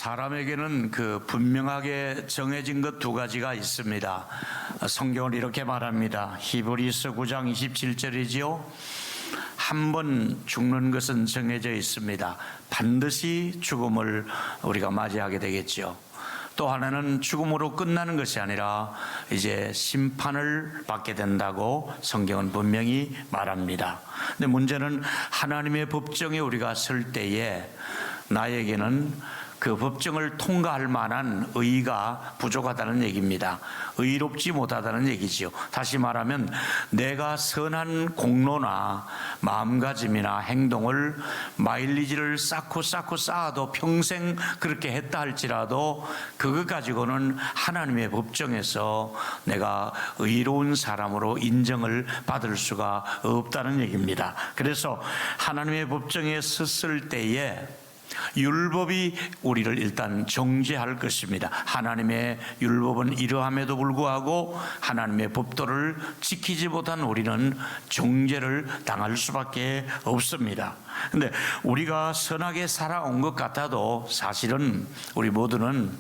사람에게는 분명하게 정해진 것 두 가지가 있습니다. 성경은 이렇게 말합니다. 히브리서 9장 27절이지요. 한 번 죽는 것은 정해져 있습니다. 반드시 죽음을 우리가 맞이하게 되겠죠. 또 하나는 죽음으로 끝나는 것이 아니라 이제 심판을 받게 된다고 성경은 분명히 말합니다. 근데 문제는 하나님의 법정에 우리가 설 때에 나에게는 그 법정을 통과할 만한 의의가 부족하다는 얘기입니다. 의롭지 못하다는 얘기지요. 다시 말하면 내가 선한 공로나 마음가짐이나 행동을 마일리지를 쌓고 쌓아도 평생 그렇게 했다 할지라도 그것 가지고는 하나님의 법정에서 내가 의로운 사람으로 인정을 받을 수가 없다는 얘기입니다. 그래서 하나님의 법정에 섰을 때에 율법이 우리를 일단 정죄할 것입니다. 하나님의 율법은 이러함에도 불구하고 하나님의 법도를 지키지 못한 우리는 정죄를 당할 수밖에 없습니다. 근데 우리가 선하게 살아온 것 같아도 사실은 우리 모두는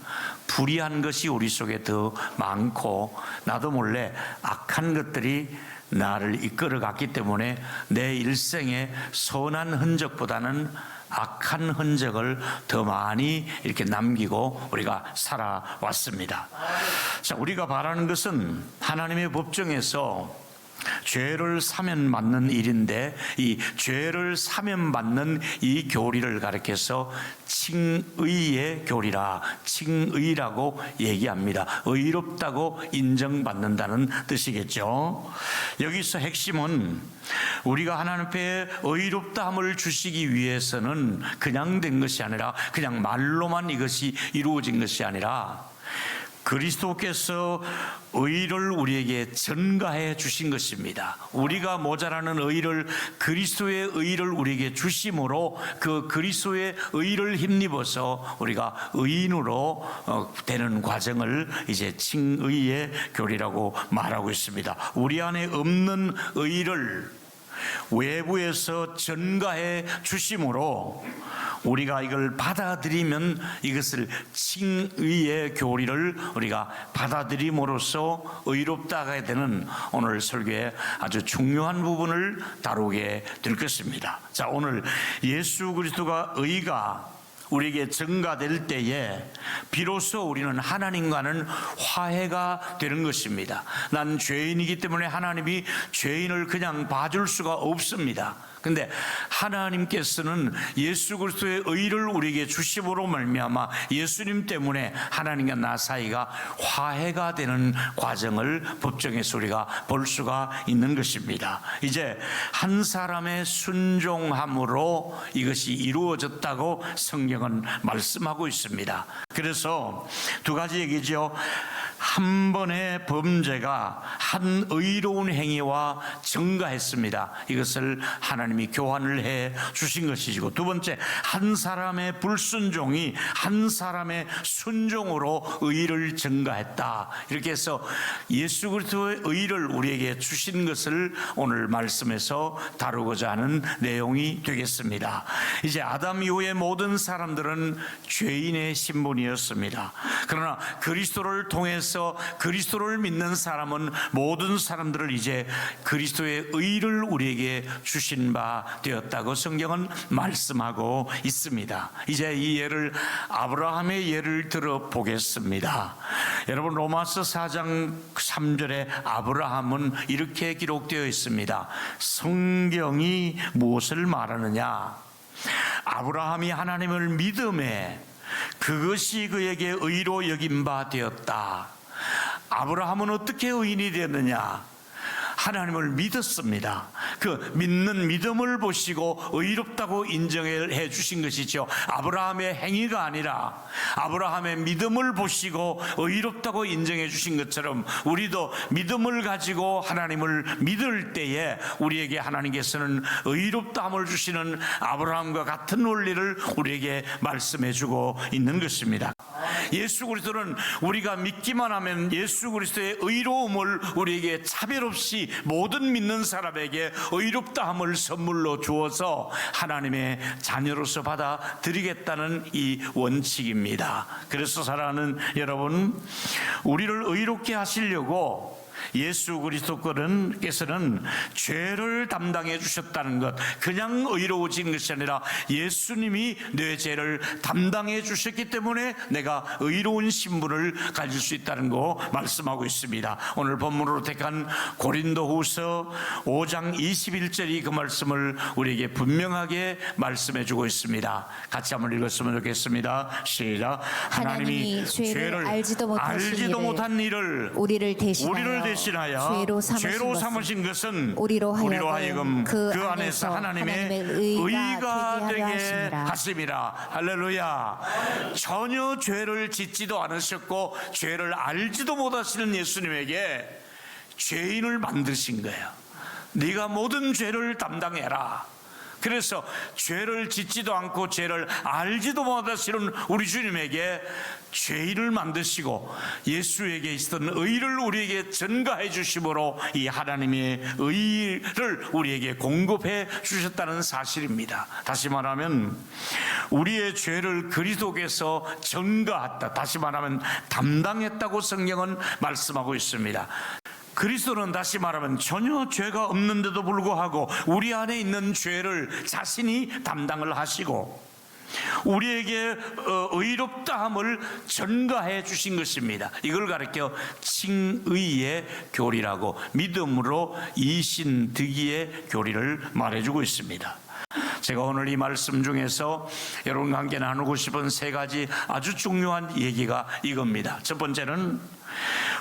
불의한 것이 우리 속에 더 많고 나도 몰래 악한 것들이 나를 이끌어갔기 때문에 내 일생에 선한 흔적보다는 악한 흔적을 더 많이 이렇게 남기고 우리가 살아왔습니다. 자, 우리가 바라는 것은 하나님의 법정에서 죄를 사면받는 일인데 이 죄를 사면받는 이 교리를 가리켜서 칭의의 교리라, 칭의라고 얘기합니다. 의롭다고 인정받는다는 뜻이겠죠. 여기서 핵심은 우리가 하나님 앞에 의롭다함을 주시기 위해서는 그냥 된 것이 아니라 그냥 말로만 이것이 이루어진 것이 아니라 그리스도께서 의를 우리에게 전가해 주신 것입니다. 우리가 모자라는 의를 그리스도의 의를 우리에게 주심으로 그 그리스도의 의를 힘입어서 우리가 의인으로 되는 과정을 이제 칭의의 교리라고 말하고 있습니다. 우리 안에 없는 의를 외부에서 전가해 주심으로 우리가 이걸 받아들이면 이것을 칭의의 교리를 우리가 받아들임으로써 의롭다가 되는 오늘 설교의 아주 중요한 부분을 다루게 될 것입니다. 자, 오늘 예수 그리스도가 의가 우리에게 전가될 때에 비로소 우리는 하나님과는 화해가 되는 것입니다. 난 죄인이기 때문에 하나님이 죄인을 그냥 봐줄 수가 없습니다. 근데 하나님께서는 예수 그리스도의 의를 우리에게 주심으로 말미암아 예수님 때문에 하나님과 나 사이가 화해가 되는 과정을 법정에서 우리가 볼 수가 있는 것입니다. 이제 한 사람의 순종함으로 이것이 이루어졌다고 성경은 말씀하고 있습니다. 그래서 두 가지 얘기죠. 한 번의 범죄가 한 의로운 행위와 증가했습니다. 이것을 하나님이 교환을 해 주신 것이고, 두 번째, 한 사람의 불순종이 한 사람의 순종으로 의를 증가했다. 이렇게 해서 예수 그리스도의 의를 우리에게 주신 것을 오늘 말씀에서 다루고자 하는 내용이 되겠습니다. 이제 아담 이후의 모든 사람들은 죄인의 신분이었습니다. 그러나 그리스도를 통해서 그리스도를 믿는 사람은 모든 사람들을 이제 그리스도의 의를 우리에게 주신 바 되었다고 성경은 말씀하고 있습니다. 이제 이 예를 아브라함의 예를 들어보겠습니다. 여러분, 로마서 4장 3절에 아브라함은 이렇게 기록되어 있습니다. 성경이 무엇을 말하느냐? 아브라함이 하나님을 믿음에 그것이 그에게 의로 여긴 바 되었다. 아브라함은 어떻게 의인이 되었느냐? 하나님을 믿었습니다. 그 믿는 믿음을 보시고 의롭다고 인정해 주신 것이죠. 아브라함의 행위가 아니라 아브라함의 믿음을 보시고 의롭다고 인정해 주신 것처럼 우리도 믿음을 가지고 하나님을 믿을 때에 우리에게 하나님께서는 의롭다함을 주시는 아브라함과 같은 원리를 우리에게 말씀해 주고 있는 것입니다. 예수 그리스도는 우리가 믿기만 하면 예수 그리스도의 의로움을 우리에게 차별 없이 모든 믿는 사람에게 의롭다함을 선물로 주어서 하나님의 자녀로서 받아들이겠다는 이 원칙입니다. 그래서 사랑하는 여러분, 우리를 의롭게 하시려고 예수 그리스도께서는 죄를 담당해 주셨다는 것, 그냥 의로워진 것이 아니라 예수님이 내 죄를 담당해 주셨기 때문에 내가 의로운 신분을 가질 수 있다는 거 말씀하고 있습니다. 오늘 본문으로 택한 고린도후서 5장 21절이 그 말씀을 우리에게 분명하게 말씀해 주고 있습니다. 같이 한번 읽었으면 좋겠습니다. 시작. 하나님이 죄를 알지도 못한 일을 우리를 대신하여 죄로 삼으신 것은 우리로 하여금 그 안에서 하나님의 의가 되게 하심이라. 할렐루야. 전혀 죄를 짓지도 않으셨고 죄를 알지도 못하시는 예수님에게 죄인을 만드신 거예요. 네가 모든 죄를 담당해라. 그래서 죄를 짓지도 않고 죄를 알지도 못하시는 우리 주님에게 죄인을 만드시고 예수에게 있었던 의를 우리에게 전가해 주심으로 이 하나님의 의를 우리에게 공급해 주셨다는 사실입니다. 다시 말하면 우리의 죄를 그리스도께서 전가했다, 다시 말하면 담당했다고 성경은 말씀하고 있습니다. 그리스도는 다시 말하면 전혀 죄가 없는데도 불구하고 우리 안에 있는 죄를 자신이 담당을 하시고 우리에게 의롭다함을 전가해 주신 것입니다. 이걸 가리켜 칭의의 교리라고, 믿음으로 이신득의의 교리를 말해주고 있습니다. 제가 오늘 이 말씀 중에서 여러분과 함께 나누고 싶은 세 가지 아주 중요한 얘기가 이겁니다. 첫 번째는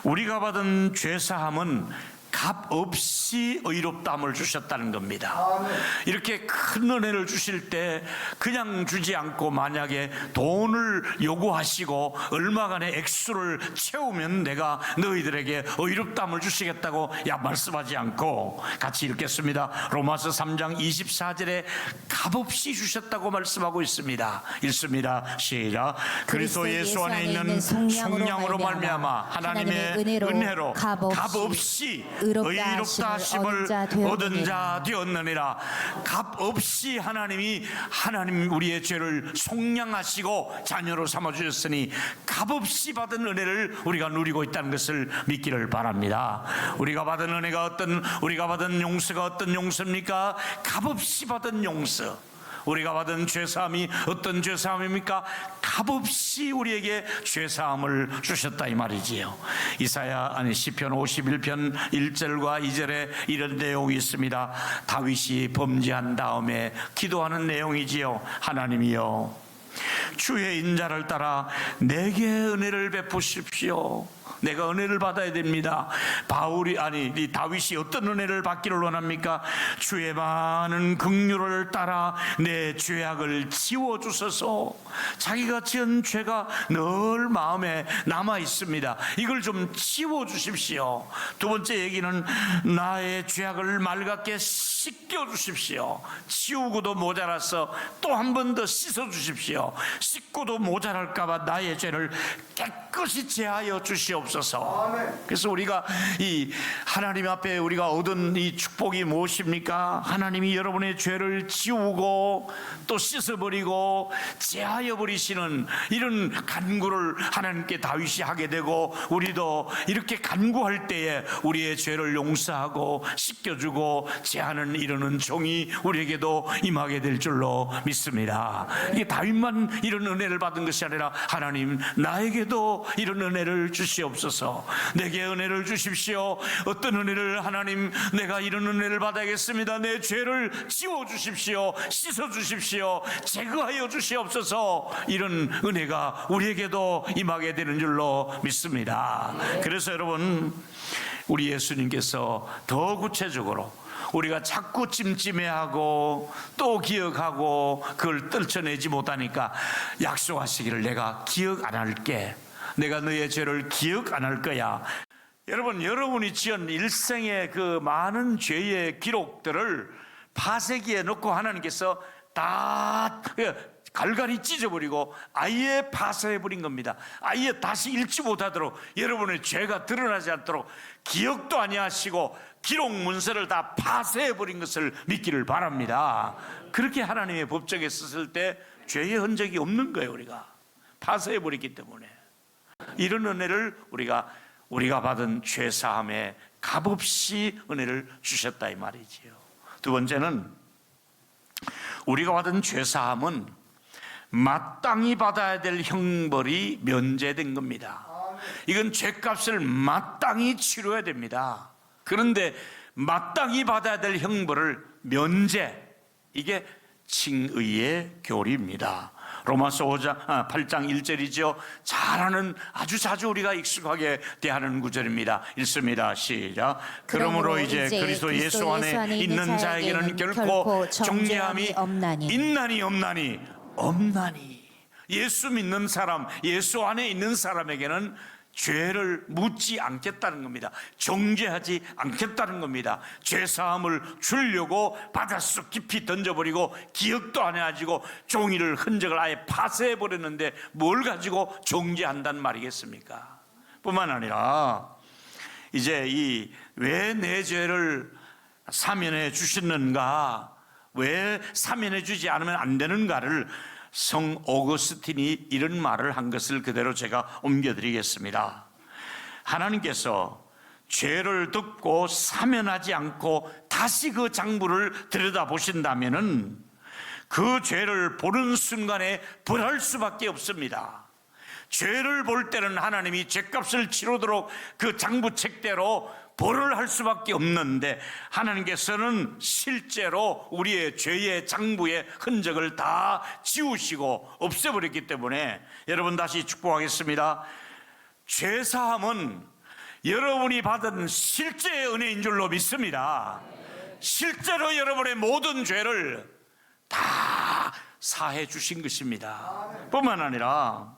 우리가 받은 죄사함은 값 없이 의롭다함을 주셨다는 겁니다. 이렇게 큰 은혜를 주실 때 그냥 주지 않고 만약에 돈을 요구하시고 얼마간의 액수를 채우면 내가 너희들에게 의롭다함을 주시겠다고 말씀하지 않고 같이 읽겠습니다. 로마서 3장 24절에 값없이 주셨다고 말씀하고 있습니다. 읽습니다. 시작. 그리스도 예수 안에 있는 속량으로 말미암아 하나님의 은혜로 값없이 의롭다 하심을 얻은 자 되었느니라. 값없이 하나님 우리의 죄를 속량하시고 자녀로 삼아주셨으니 값없이 받은 은혜를 우리가 누리고 있다는 것을 믿기를 바랍니다. 우리가 받은 은혜가 우리가 받은 용서가 어떤 용서입니까? 값없이 받은 용서. 우리가 받은 죄사함이 어떤 죄사함입니까? 값없이 우리에게 죄사함을 주셨다 이 말이지요. 시편 51편 1절과 2절에 이런 내용이 있습니다. 다윗이 범죄한 다음에 기도하는 내용이지요. 하나님이여, 주의 인자를 따라 내게 은혜를 베푸십시오. 내가 은혜를 받아야 됩니다. 다윗이 어떤 은혜를 받기를 원합니까? 주의 많은 긍휼을 따라 내 죄악을 지워주소서. 자기가 지은 죄가 늘 마음에 남아 있습니다. 이걸 좀 지워주십시오. 두 번째 얘기는 나의 죄악을 맑게 씻겨주십시오. 지우고도 모자라서 또 한 번 더 씻어주십시오. 씻고도 모자랄까봐 나의 죄를 깨끗이 제하여 주시옵소서. 그래서 우리가 이 하나님 앞에 우리가 얻은 이 축복이 무엇입니까? 하나님이 여러분의 죄를 지우고 또 씻어버리고 제하여 버리시는 이런 간구를 하나님께 다윗이 하게 되고, 우리도 이렇게 간구할 때에 우리의 죄를 용서하고 씻겨주고 제하는 이러는 종이 우리에게도 임하게 될 줄로 믿습니다. 이게 다윗만 이런 은혜를 받은 것이 아니라 하나님 나에게도 이런 은혜를 주시옵소서. 내게 은혜를 주십시오. 어떤 은혜를? 하나님, 내가 이런 은혜를 받아야겠습니다. 내 죄를 지워주십시오. 씻어주십시오. 제거하여 주시옵소서. 이런 은혜가 우리에게도 임하게 되는 줄로 믿습니다. 그래서 여러분, 우리 예수님께서 더 구체적으로 우리가 자꾸 찜찜해하고 또 기억하고 그걸 떨쳐내지 못하니까 약속하시기를 내가 기억 안 할게. 내가 너의 죄를 기억 안 할 거야. 여러분, 여러분이 지은 일생의 그 많은 죄의 기록들을 파쇄기에 넣고 하나님께서 다 갈갈이 찢어버리고 아예 파쇄해버린 겁니다. 아예 다시 읽지 못하도록, 여러분의 죄가 드러나지 않도록 기억도 아니하시고 기록 문서를 다 파쇄해버린 것을 믿기를 바랍니다. 그렇게 하나님의 법정에 섰을 때 죄의 흔적이 없는 거예요. 우리가 파쇄해버렸기 때문에. 이런 은혜를 우리가 받은 죄사함에 값없이 은혜를 주셨다 이 말이지요. 두 번째는, 우리가 받은 죄사함은 마땅히 받아야 될 형벌이 면제된 겁니다. 이건 죄값을 마땅히 치러야 됩니다. 그런데 마땅히 받아야 될 형벌을 면제, 이게 칭의의 교리입니다. 로마서 8장 1절이죠. 잘 아는, 아주 자주 우리가 익숙하게 대하는 구절입니다. 읽습니다. 시작. 그러므로 이제 그리스도 예수 안에 있는 자에게는 결코 정죄함이 없나니. 예수 믿는 사람, 예수 안에 있는 사람에게는 죄를 묻지 않겠다는 겁니다. 정죄하지 않겠다는 겁니다. 죄사함을 주려고 바닷속 깊이 던져버리고 기억도 안 해가지고 종이를, 흔적을 아예 파쇄해버렸는데 뭘 가지고 정죄한단 말이겠습니까? 뿐만 아니라 이제 왜 내 죄를 사면해 주셨는가, 왜 사면해 주지 않으면 안 되는가를 성 오거스틴이 이런 말을 한 것을 그대로 제가 옮겨드리겠습니다. 하나님께서 죄를 듣고 사면하지 않고 다시 그 장부를 들여다보신다면은 그 죄를 보는 순간에 벌할 수밖에 없습니다. 죄를 볼 때는 하나님이 죄값을 치르도록 그 장부책대로 벌을 할 수밖에 없는데, 하나님께서는 실제로 우리의 죄의 장부의 흔적을 다 지우시고 없애버렸기 때문에, 여러분 다시 축복하겠습니다. 죄사함은 여러분이 받은 실제의 은혜인 줄로 믿습니다. 실제로 여러분의 모든 죄를 다 사해 주신 것입니다. 뿐만 아니라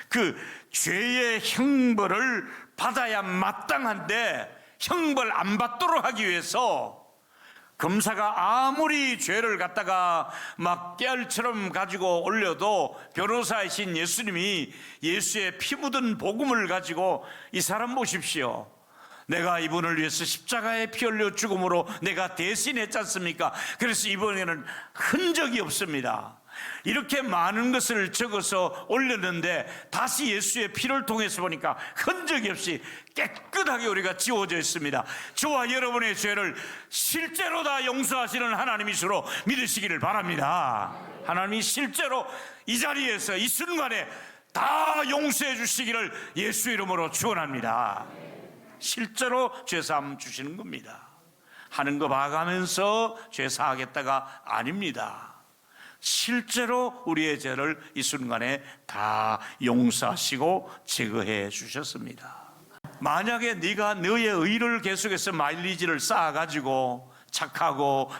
그 죄의 형벌을 받아야 마땅한데 형벌 안 받도록 하기 위해서 검사가 아무리 죄를 갖다가 막 깨알처럼 가지고 올려도 변호사이신 예수님이 예수의 피 묻은 복음을 가지고, 이 사람 보십시오, 내가 이분을 위해서 십자가에 피 흘려 죽음으로 내가 대신했지 않습니까? 그래서 이번에는 흔적이 없습니다. 이렇게 많은 것을 적어서 올렸는데 다시 예수의 피를 통해서 보니까 흔적이 없이 깨끗하게 우리가 지워져 있습니다. 저와 여러분의 죄를 실제로 다 용서하시는 하나님이시로 믿으시기를 바랍니다. 하나님이 실제로 이 자리에서 이 순간에 다 용서해 주시기를 예수 이름으로 축원합니다. 실제로 죄사함 주시는 겁니다. 하는 거 봐가면서 죄사하겠다가 아닙니다. 실제로 우리의 죄를 이 순간에 다 용서하시고 제거해 주셨습니다. 만약에 네가 너의 의를 계속해서 마일리지를 쌓아가지고 착하고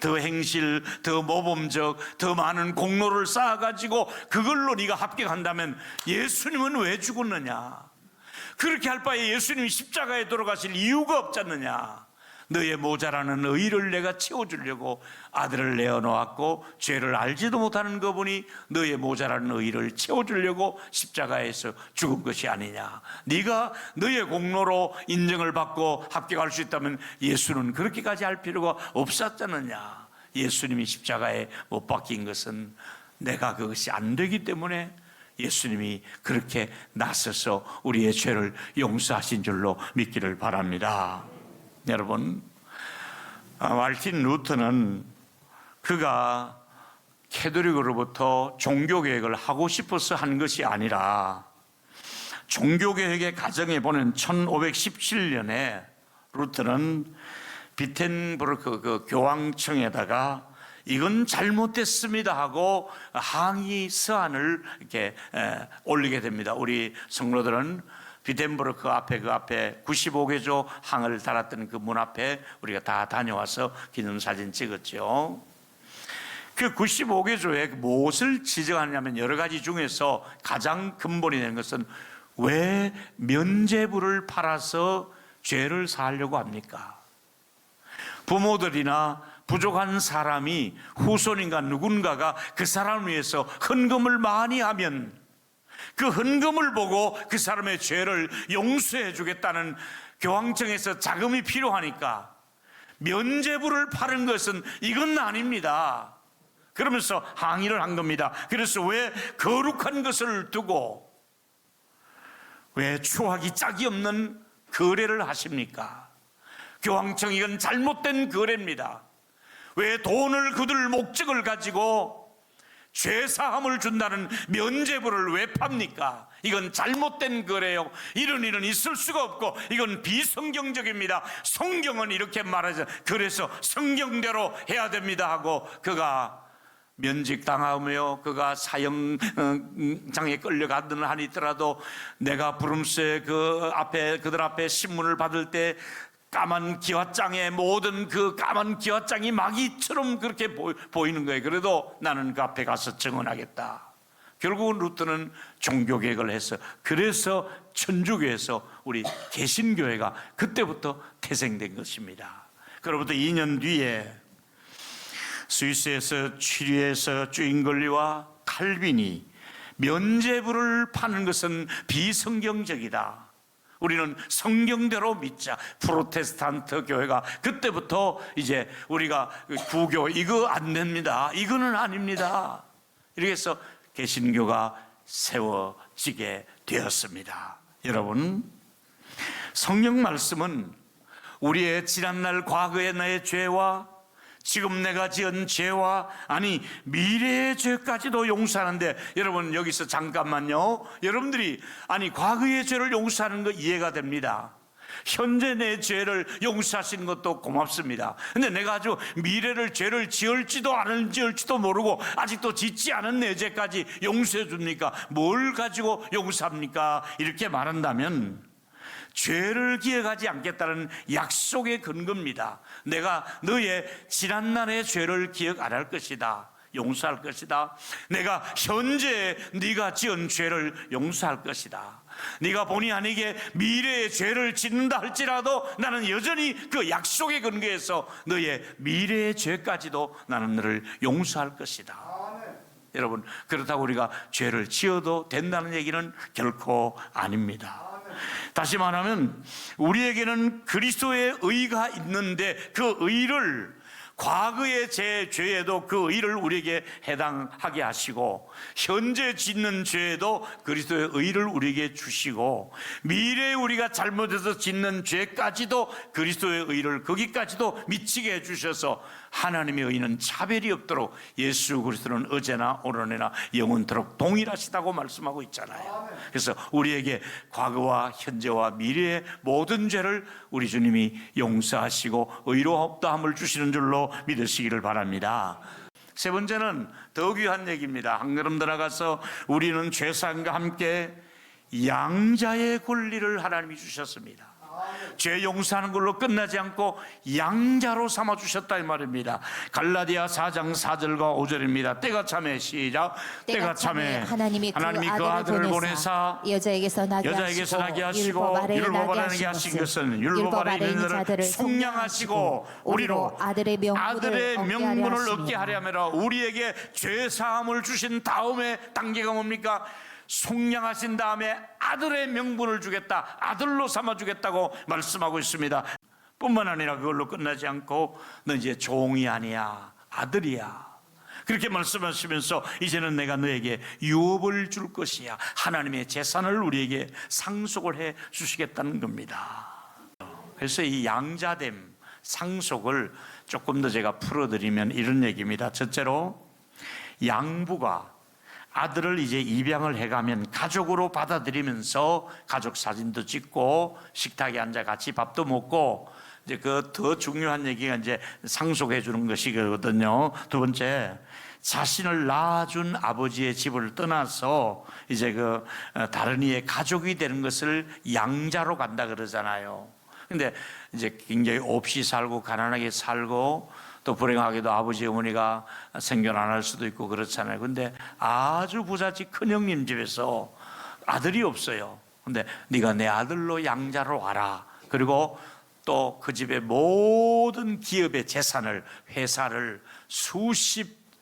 더 행실, 더 모범적, 더 많은 공로를 쌓아가지고 그걸로 네가 합격한다면 예수님은 왜 죽었느냐? 그렇게 할 바에 예수님이 십자가에 돌아가실 이유가 없지 않느냐? 너의 모자라는 의를 내가 채워주려고 아들을 내어놓았고, 죄를 알지도 못하는 그분이 너의 모자라는 의를 채워주려고 십자가에서 죽은 것이 아니냐. 네가 너의 공로로 인정을 받고 합격할 수 있다면 예수는 그렇게까지 할 필요가 없었잖느냐. 예수님이 십자가에 못 박힌 것은 내가 그것이 안 되기 때문에 예수님이 그렇게 나서서 우리의 죄를 용서하신 줄로 믿기를 바랍니다. 여러분, 말틴 루터는 그가 캐톨릭으로부터 종교개혁을 하고 싶어서 한 것이 아니라, 종교개혁의 과정에 보는 1517년에 루터는 비텐부르크 그 교황청에다가 이건 잘못됐습니다 하고 항의 서한을 이렇게 올리게 됩니다. 우리 성도들은 비텐부르크 앞에, 그 앞에 95개조 항을 달았던 그 문 앞에 우리가 다 다녀와서 기념사진 찍었죠. 그 95개조에 무엇을 지적하냐면, 여러 가지 중에서 가장 근본이 되는 것은 왜 면죄부를 팔아서 죄를 사하려고 합니까? 부모들이나 부족한 사람이 후손인가 누군가가 그 사람을 위해서 헌금을 많이 하면 그 헌금을 보고 그 사람의 죄를 용서해 주겠다는 교황청에서 자금이 필요하니까 면죄부를 파는 것은 이건 아닙니다. 그러면서 항의를 한 겁니다. 그래서 왜 거룩한 것을 두고 왜 추하기 짝이 없는 거래를 하십니까? 교황청 이건 잘못된 거래입니다. 왜 돈을 거둘 목적을 가지고 죄사함을 준다는 면죄부를 왜 팝니까? 이건 잘못된 거래요. 이런 일은 있을 수가 없고 이건 비성경적입니다. 성경은 이렇게 말하죠. 그래서 성경대로 해야 됩니다 하고 그가 면직당하며 그가 사형장에 끌려가든 하니더라도 내가 부름스에 그들 앞에 신문을 받을 때 까만 기와장에 모든 그 까만 기와장이 마귀처럼 그렇게 보이는 거예요. 그래도 나는 그 앞에 가서 증언하겠다. 결국은 루트는 종교개혁을 해서 그래서 천주교에서 우리 개신교회가 그때부터 태생된 것입니다. 그로부터 2년 뒤에 스위스에서 취리에서 쭈잉글리와 칼빈이 면죄부를 파는 것은 비성경적이다. 우리는 성경대로 믿자. 프로테스탄트 교회가 그때부터 이제 우리가 구교 이거 안 됩니다. 이거는 아닙니다. 이렇게 해서 개신교가 세워지게 되었습니다. 여러분, 성경 말씀은 우리의 지난날 과거의 나의 죄와 지금 내가 지은 죄와 아니 미래의 죄까지도 용서하는데 여러분 여기서 잠깐만요. 여러분들이 아니 과거의 죄를 용서하는 거 이해가 됩니다. 현재 내 죄를 용서하시는 것도 고맙습니다. 근데 내가 아주 미래를 죄를 지을지도 안 지을지도 모르고 아직도 짓지 않은 내 죄까지 용서해 줍니까? 뭘 가지고 용서합니까? 이렇게 말한다면 죄를 기억하지 않겠다는 약속의 근거입니다. 내가 너의 지난날의 죄를 기억 안 할 것이다. 용서할 것이다. 내가 현재 네가 지은 죄를 용서할 것이다. 네가 본의 아니게 미래의 죄를 짓는다 할지라도 나는 여전히 그 약속의 근거에서 너의 미래의 죄까지도 나는 너를 용서할 것이다. 여러분, 그렇다고 우리가 죄를 지어도 된다는 얘기는 결코 아닙니다. 다시 말하면 우리에게는 그리스도의 의가 있는데 그 의를 과거의 제 죄에도 그 의를 우리에게 해당하게 하시고 현재 짓는 죄에도 그리스도의 의를 우리에게 주시고 미래에 우리가 잘못해서 짓는 죄까지도 그리스도의 의를 거기까지도 미치게 해주셔서 하나님의 의는 차별이 없도록 예수 그리스도는 어제나 오늘이나 영원토록 동일하시다고 말씀하고 있잖아요. 그래서 우리에게 과거와 현재와 미래의 모든 죄를 우리 주님이 용서하시고 의롭다함을 주시는 줄로 믿으시기를 바랍니다. 세 번째는 더 귀한 얘기입니다. 한 걸음 들어가서 우리는 죄사함과 함께 양자의 권리를 하나님이 주셨습니다. 죄 용서하는 걸로 끝나지 않고 양자로 삼아주셨다 이 말입니다. 갈라디아 4장 4절과 5절입니다. 때가 참에 시작. 때가 참에 하나님이 그 아들을 보내사 여자에게서 나게 하시고 율법 아래 나게 하신 것은 율법 아래 있는 자들을 속량하시고 우리로 아들의 명분을 얻게 하려 함이라. 우리에게 죄사함을 주신 다음에 단계가 뭡니까? 속량하신 다음에 아들의 명분을 주겠다, 아들로 삼아주겠다고 말씀하고 있습니다. 뿐만 아니라 그걸로 끝나지 않고 너 이제 종이 아니야, 아들이야. 그렇게 말씀하시면서 이제는 내가 너에게 유업을 줄 것이야. 하나님의 재산을 우리에게 상속을 해 주시겠다는 겁니다. 그래서 이 양자됨, 상속을 조금 더 제가 풀어드리면 이런 얘기입니다. 첫째로 양부가 아들을 이제 입양을 해가면 가족으로 받아들이면서 가족 사진도 찍고 식탁에 앉아 같이 밥도 먹고 이제 그 더 중요한 얘기가 이제 상속해 주는 것이거든요. 두 번째, 자신을 낳아준 아버지의 집을 떠나서 이제 그 다른 이의 가족이 되는 것을 양자로 간다 그러잖아요. 근데 이제 굉장히 없이 살고 가난하게 살고 또 불행하게도 아버지 어머니가 생존 안 할 수도 있고 그렇잖아요. 근데 아주 부잣집 큰형님 집에서 아들이 없어요. 근데 네가 내 아들로 양자로 와라. 그리고 또 그 집의 모든 기업의 재산을, 회사를,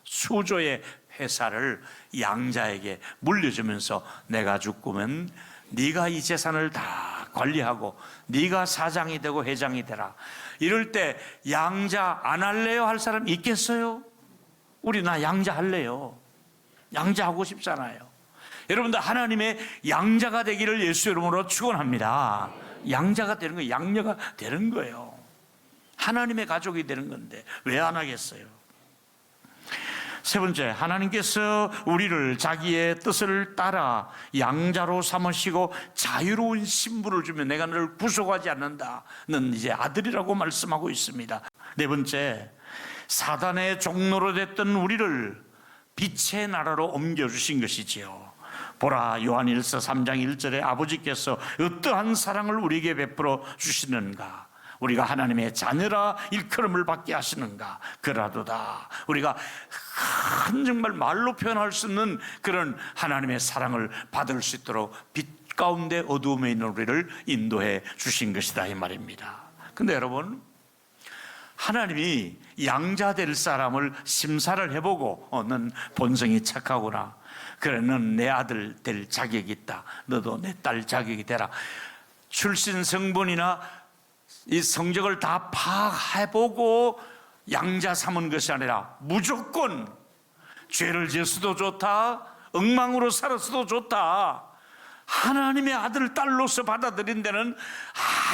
수조의 회사를 양자에게 물려주면서 내가 죽으면 네가 이 재산을 다 관리하고 네가 사장이 되고 회장이 되라. 이럴 때 양자 안 할래요? 할 사람 있겠어요? 우리 나 양자 할래요. 양자 하고 싶잖아요. 여러분들 하나님의 양자가 되기를 예수 이름으로 축원합니다. 양자가 되는 거예요. 양녀가 되는 거예요. 하나님의 가족이 되는 건데 왜 안 하겠어요? 세 번째, 하나님께서 우리를 자기의 뜻을 따라 양자로 삼으시고 자유로운 신분을 주며 내가 너를 구속하지 않는다는 이제 아들이라고 말씀하고 있습니다. 네 번째, 사단의 종로로 됐던 우리를 빛의 나라로 옮겨주신 것이지요. 보라, 요한일서 3장 1절에 아버지께서 어떠한 사랑을 우리에게 베풀어 주시는가, 우리가 하나님의 자녀라 일컬음을 받게 하시는가. 그라도다 우리가 정말 말로 표현할 수 없는 그런 하나님의 사랑을 받을 수 있도록 빛 가운데 어두움에 있는 우리를 인도해 주신 것이다 이 말입니다. 근데 여러분, 하나님이 양자 될 사람을 심사를 해보고 넌 본성이 착하구나, 그래 넌 내 아들 될 자격이 있다, 너도 내 딸 자격이 되라, 출신 성분이나 이 성적을 다 파악해보고 양자 삼은 것이 아니라 무조건 죄를 지었어도 좋다, 엉망으로 살았어도 좋다, 하나님의 아들 딸로서 받아들인 데는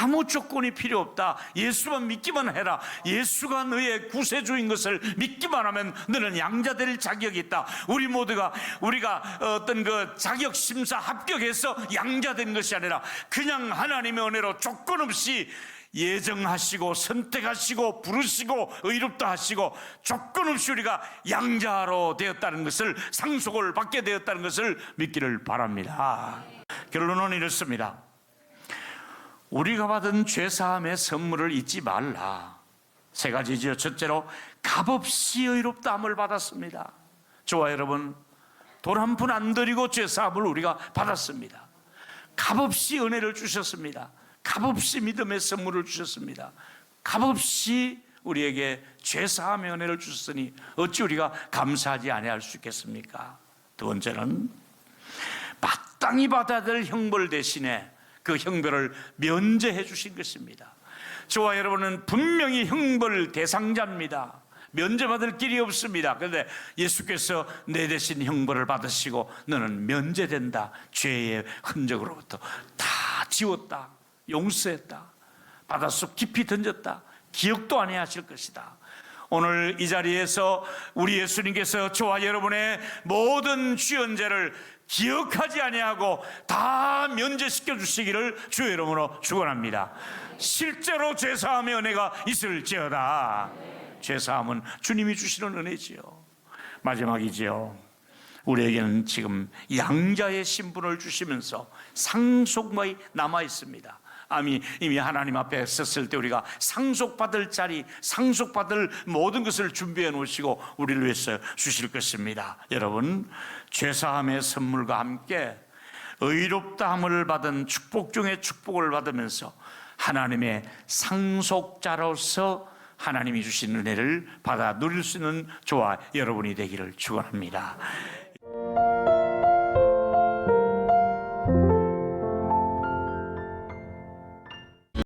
아무 조건이 필요 없다, 예수만 믿기만 해라, 예수가 너의 구세주인 것을 믿기만 하면 너는 양자될 자격이 있다. 우리 모두가 우리가 어떤 그 자격 심사 합격해서 양자된 것이 아니라 그냥 하나님의 은혜로 조건 없이 예정하시고 선택하시고 부르시고 의롭다 하시고 조건 없이 우리가 양자로 되었다는 것을, 상속을 받게 되었다는 것을 믿기를 바랍니다. 결론은 이렇습니다. 우리가 받은 죄사함의 선물을 잊지 말라. 세 가지죠. 첫째로 값없이 의롭다함을 받았습니다. 저와 여러분, 돈 한 푼 안 들이고 죄사함을 우리가 받았습니다. 값없이 은혜를 주셨습니다. 값없이 믿음의 선물을 주셨습니다. 값없이 우리에게 죄사함의 은혜를 주셨으니 어찌 우리가 감사하지 아니할 수 있겠습니까? 두 번째는 마땅히 받아야 될 형벌 대신에 그 형벌을 면제해 주신 것입니다. 저와 여러분은 분명히 형벌 대상자입니다. 면제받을 길이 없습니다. 그런데 예수께서 내 대신 형벌을 받으시고 너는 면제된다, 죄의 흔적으로부터 다 지웠다, 용서했다, 바닷속 깊이 던졌다, 기억도 안 해야 하실 것이다. 오늘 이 자리에서 우리 예수님께서 저와 여러분의 모든 죄를 기억하지 아니하고 다 면제시켜 주시기를 주의 이름으로 축원합니다. 실제로 죄사함의 은혜가 있을지어다. 죄사함은 주님이 주시는 은혜지요. 마지막이지요. 우리에게는 지금 양자의 신분을 주시면서 상속이 남아 있습니다. 이미 하나님 앞에 섰을 때 우리가 상속받을 자리, 상속받을 모든 것을 준비해 놓으시고 우리를 위해서 주실 것입니다. 여러분, 죄사함의 선물과 함께 의롭다함을 받은 축복 중에 축복을 받으면서 하나님의 상속자로서 하나님이 주신 은혜를 받아 누릴 수 있는 저와 여러분이 되기를 축원합니다.